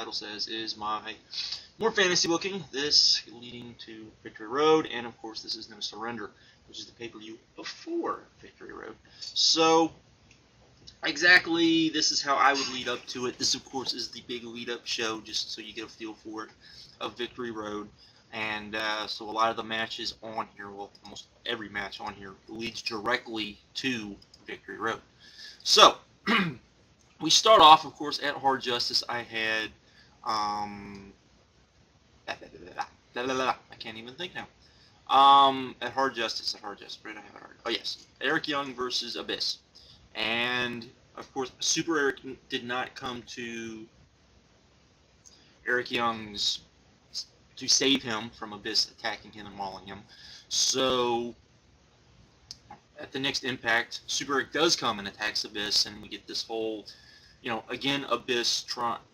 title says, is my more fantasy looking. This leading to Victory Road, and of course this is No Surrender, which is the pay-per-view before Victory Road. So exactly, this is how I would lead up to it. This, of course, is the big lead-up show, just so you get a feel for it, of Victory Road. And so a lot of the matches on here, well, almost every match on here, leads directly to Victory Road. So, we start off, of course, at Hard Justice. I had, I can't even think now. At Hard Justice, where did I have it? Oh, yes, Eric Young versus Abyss. And, of course, Super Eric did not come to Eric Young's to save him from Abyss attacking him and mauling him. So, at the next Impact, Super Eric does come and attacks Abyss, and we get this whole, again, Abyss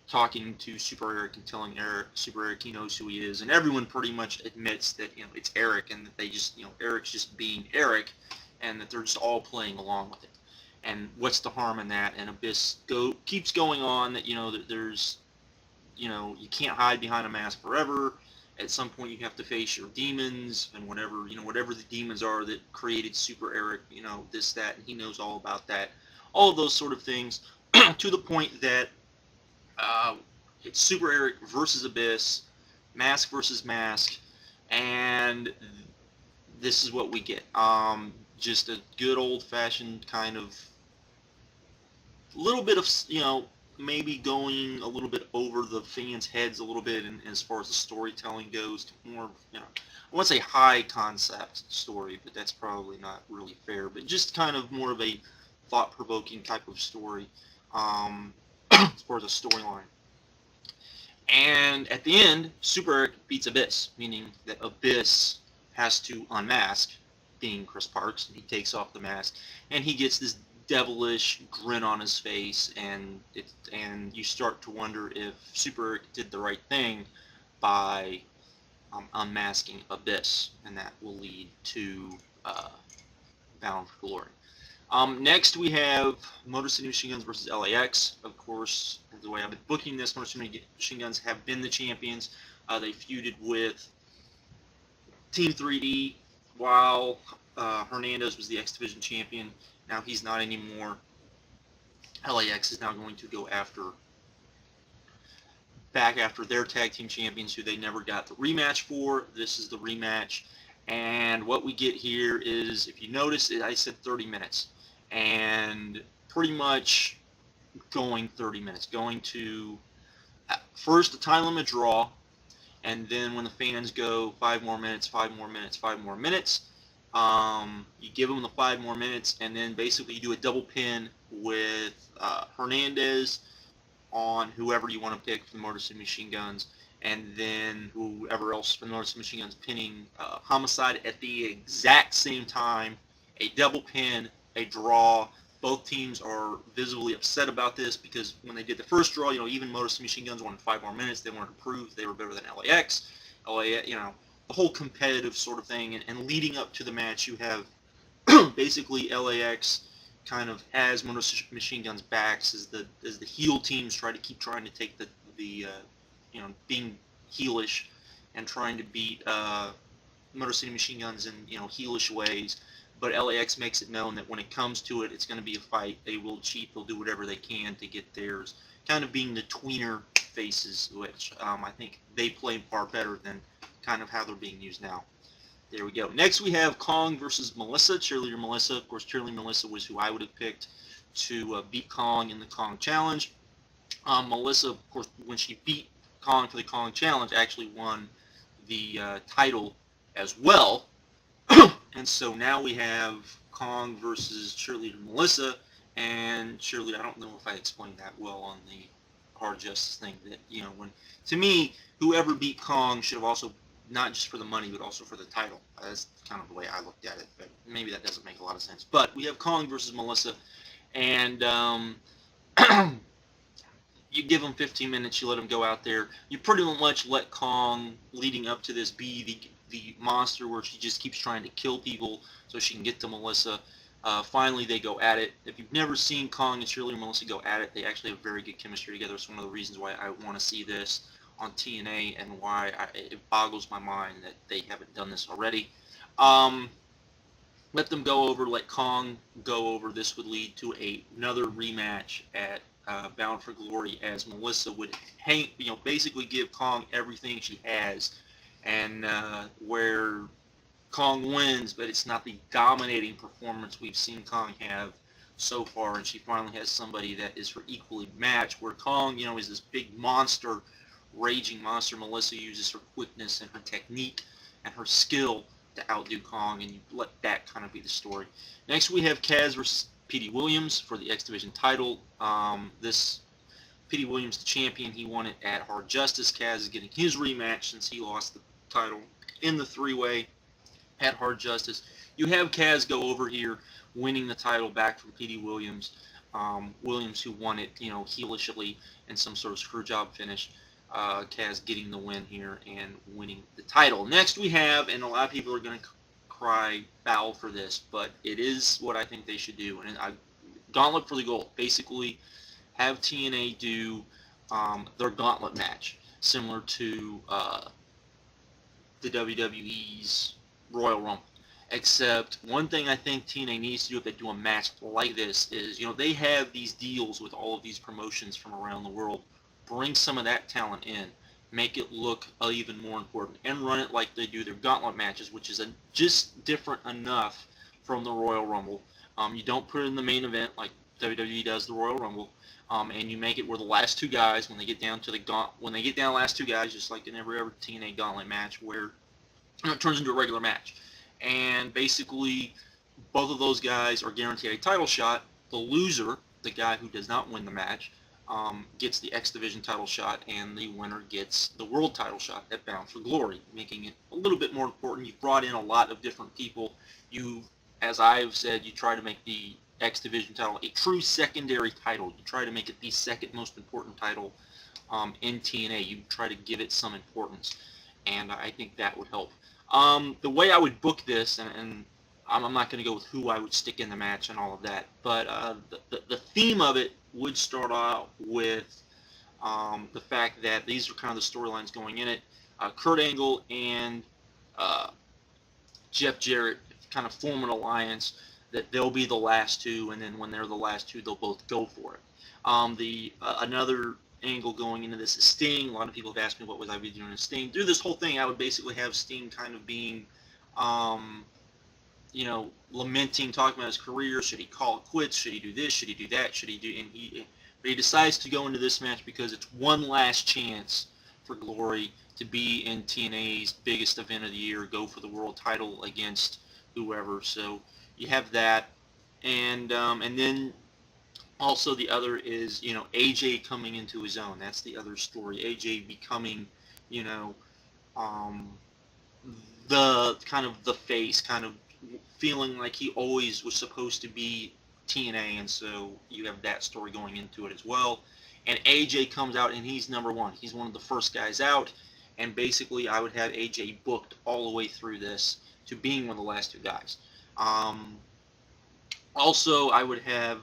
talking to Super Eric and telling Super Eric he knows who he is, and everyone pretty much admits that, it's Eric, and that they just, Eric's just being Eric, and that they're just all playing along with it. And what's the harm in that? And Abyss keeps going on that, that there's, you can't hide behind a mask forever. At some point you have to face your demons and whatever the demons are that created Super Eric, this, that, and he knows all about that. All of those sort of things, to the point that it's Super Eric versus Abyss, mask versus mask, and this is what we get. Just a good old-fashioned kind of little bit of, maybe going a little bit over the fans' heads a little bit, and as far as the storytelling goes, to more, I wouldn't say high concept story, but that's probably not really fair, but just kind of more of a thought-provoking type of story, as far as a storyline. And at the end, Super Eric beats Abyss, meaning that Abyss has to unmask, being Chris Parks, and he takes off the mask, and he gets this devilish grin on his face, and you start to wonder if Super Eric did the right thing by unmasking Abyss, and that will lead to Bound for Glory. Next we have Motor City Machine Guns versus LAX. Of course, the way I've been booking this, Motor City Machine Guns have been the champions. They feuded with Team 3D while Hernandez was the X Division champion. Now he's not anymore. LAX is now going to go back after their tag team champions, who they never got the rematch for. This is the rematch, and what we get here is, if you notice, I said 30 minutes, and pretty much going 30 minutes, going to first a time limit draw, and then when the fans go 5 more minutes, 5 more minutes, 5 more minutes. You give them the 5 more minutes, and then basically you do a double pin with Hernandez on whoever you want to pick from the Motor City Machine Guns, and then whoever else from the Motor City Machine Guns pinning Homicide at the exact same time. A double pin, a draw. Both teams are visibly upset about this, because when they did the first draw, even Motor City Machine Guns wanted 5 more minutes. They wanted to prove they were better than LAX. The whole competitive sort of thing, and leading up to the match, you have basically LAX kind of has Motor City Machine Guns' backs as the heel teams trying to take the being heelish and trying to beat Motor City Machine Guns in heelish ways. But LAX makes it known that when it comes to it, it's going to be a fight. They will cheat. They'll do whatever they can to get theirs. Kind of being the tweener faces, which I think they play far better than kind of how they're being used now. There we go. Next we have Kong versus Melissa, Cheerleader Melissa. Of course, Cheerleader Melissa was who I would have picked to beat Kong in the Kong Challenge. Melissa, of course, when she beat Kong for the Kong Challenge, actually won the title as well. And so now we have Kong versus Cheerleader Melissa, and Cheerleader, I don't know if I explained that well on the Hard Justice thing, that, to me, whoever beat Kong should have also, not just for the money, but also for the title. That's kind of the way I looked at it, but maybe that doesn't make a lot of sense. But we have Kong versus Melissa, and you give them 15 minutes, you let them go out there. You pretty much let Kong, leading up to this, be the monster where she just keeps trying to kill people so she can get to Melissa. Finally, they go at it. If you've never seen Kong and Shirley and Melissa go at it, they actually have very good chemistry together. It's one of the reasons why I want to see this on TNA and why it boggles my mind that they haven't done this already. Let them go over, let Kong go over. This would lead to another rematch at Bound for Glory, as Melissa would basically give Kong everything she has, and where Kong wins, but it's not the dominating performance we've seen Kong have so far, and she finally has somebody that is her equally matched, where Kong, is this big monster, raging monster. Melissa uses her quickness and her technique and her skill to outdo Kong, and you let that kind of be the story. Next, we have Kaz versus Petey Williams for the X Division title. This Petey Williams, the champion, he won it at Hard Justice. Kaz is getting his rematch since he lost the title in the three-way at Hard Justice. You have Kaz go over here, winning the title back from Petey Williams. Williams, who won it, heelishly in some sort of screwjob finish. Kaz getting the win here and winning the title. Next we have, and a lot of people are going to cry foul for this, but it is what I think they should do. And Gauntlet for the gold. Basically, have TNA do their Gauntlet match, similar to the WWE's Royal Rumble. Except one thing I think TNA needs to do if they do a match like this is, they have these deals with all of these promotions from around the world. Bring some of that talent in, make it look even more important, and run it like they do their Gauntlet matches, which is just different enough from the Royal Rumble. You don't put it in the main event like WWE does the Royal Rumble, and you make it where the last two guys, when they get down to the last two guys, just like in every other TNA Gauntlet match, where it turns into a regular match, and basically both of those guys are guaranteed a title shot. The loser, the guy who does not win the match, gets the X Division title shot, and the winner gets the world title shot at Bound for Glory, making it a little bit more important. You've brought in a lot of different people. As I've said, you try to make the X Division title a true secondary title. You try to make it the second most important title in TNA. You try to give it some importance, and I think that would help. The way I would book this, and I'm not going to go with who I would stick in the match and all of that, but the theme of it would start out with the fact that these are kind of the storylines going in it. Kurt Angle and Jeff Jarrett kind of form an alliance that they'll be the last two, and then when they're the last two, they'll both go for it. Another angle going into this is Sting. A lot of people have asked me what was I be doing with Sting. Through this whole thing, I would basically have Sting kind of being, lamenting, talking about his career. Should he call it quits? Should he do this? Should he do that? Should he do? But he decides to go into this match because it's one last chance for Glory to be in TNA's biggest event of the year, go for the world title against whoever. So you have that, and then also the other is AJ coming into his own. That's the other story. AJ becoming the kind of the face, kind of feeling like he always was supposed to be TNA, and so you have that story going into it as well. And AJ comes out, and he's number one. He's one of the first guys out, and basically I would have AJ booked all the way through this to being one of the last two guys. Also, I would have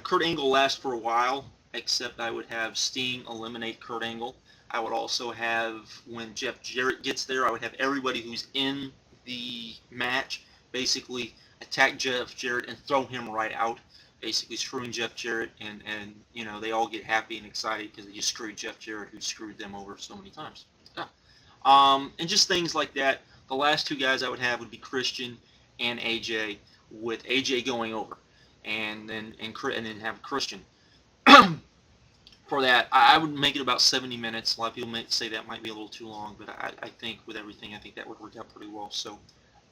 Kurt Angle last for a while, except I would have Sting eliminate Kurt Angle. I would also have, when Jeff Jarrett gets there, I would have everybody who's in the match basically attack Jeff Jarrett and throw him right out, basically screwing Jeff Jarrett, and they all get happy and excited because they just screwed Jeff Jarrett, who screwed them over so many times. Yeah. And just things like that. The last two guys I would have would be Christian and AJ, with AJ going over, and then have Christian. For that, I would make it about 70 minutes. A lot of people might say that might be a little too long, but I think with everything, I think that would work out pretty well. So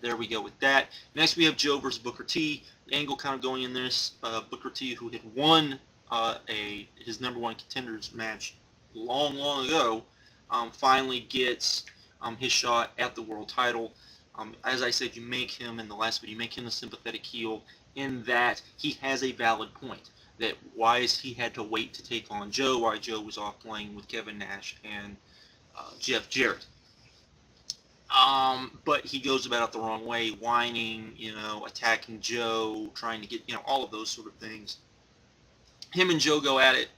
there we go with that. Next, we have Joe versus Booker T. Angle kind of going in this. Booker T, who had won his number one contenders match long ago, finally gets his shot at the world title. As I said, you make him in the last video, you make him a sympathetic heel in that he has a valid point. That why he had to wait to take on Joe, why Joe was off playing with Kevin Nash and Jeff Jarrett. But he goes about it the wrong way, whining, attacking Joe, trying to get, all of those sort of things. Him and Joe go at it.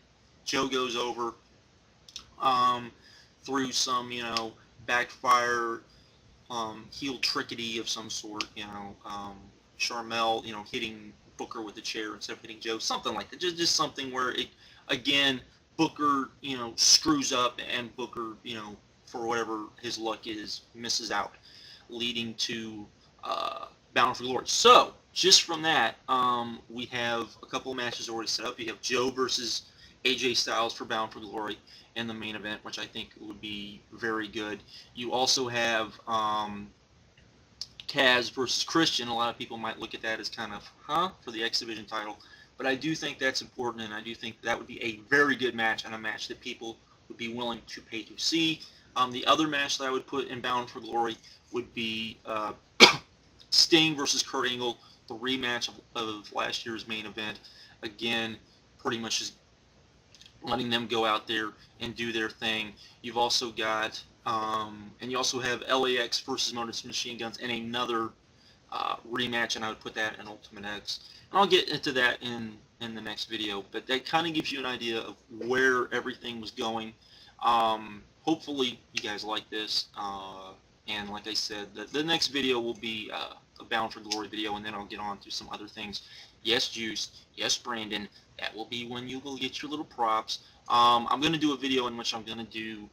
Joe goes over um, through some, backfire heel trickety of some sort, Charmel, hitting Booker with the chair instead of hitting Joe, something like that. Just something where it, again, Booker, screws up and Booker, for whatever his luck is, misses out, leading to Bound for Glory. So, just from that, we have a couple of matches already set up. You have Joe versus AJ Styles for Bound for Glory in the main event, which I think would be very good. You also have Kaz versus Christian. A lot of people might look at that as kind of, for the X Division title. But I do think that's important, and I do think that would be a very good match and a match that people would be willing to pay to see. The other match that I would put in Bound for Glory would be Sting versus Kurt Angle, the rematch of last year's main event. Again, pretty much just letting them go out there and do their thing. You've also got, and you also have LAX versus Motor Machine Guns in another rematch, and I would put that in Ultimate X. And I'll get into that in the next video, but that kind of gives you an idea of where everything was going. Hopefully you guys like this, and like I said, the next video will be a Bound for Glory video, and then I'll get on to some other things. Yes, Juice. Yes, Brandon. That will be when you will get your little props. I'm going to do a video in which I'm going to do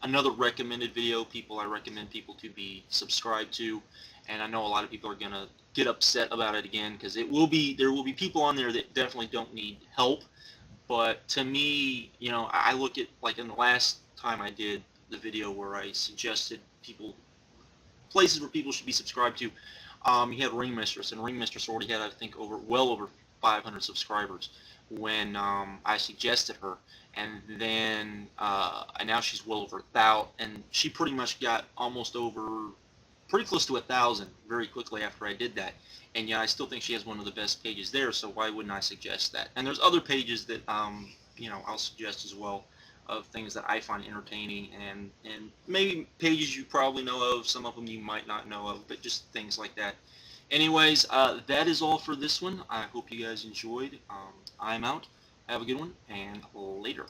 another recommended video, people I recommend people to be subscribed to, and I know a lot of people are going to get upset about it again, because there will be people on there that definitely don't need help. But to me, I look at, like in the last time I did the video where I suggested places where people should be subscribed to, you had Ring Mistress, and Ring Mistress already had, I think, well over 500 subscribers when I suggested her, and then and now she's well over 1,000, and she pretty much got pretty close to 1,000 very quickly after I did that. And yeah, I still think she has one of the best pages there, so why wouldn't I suggest that? And there's other pages that I'll suggest as well, of things that I find entertaining, and maybe pages you probably know of, some of them you might not know of, but just things like that. Anyways, that is all for this one. I hope you guys enjoyed. I'm out. Have a good one, and later.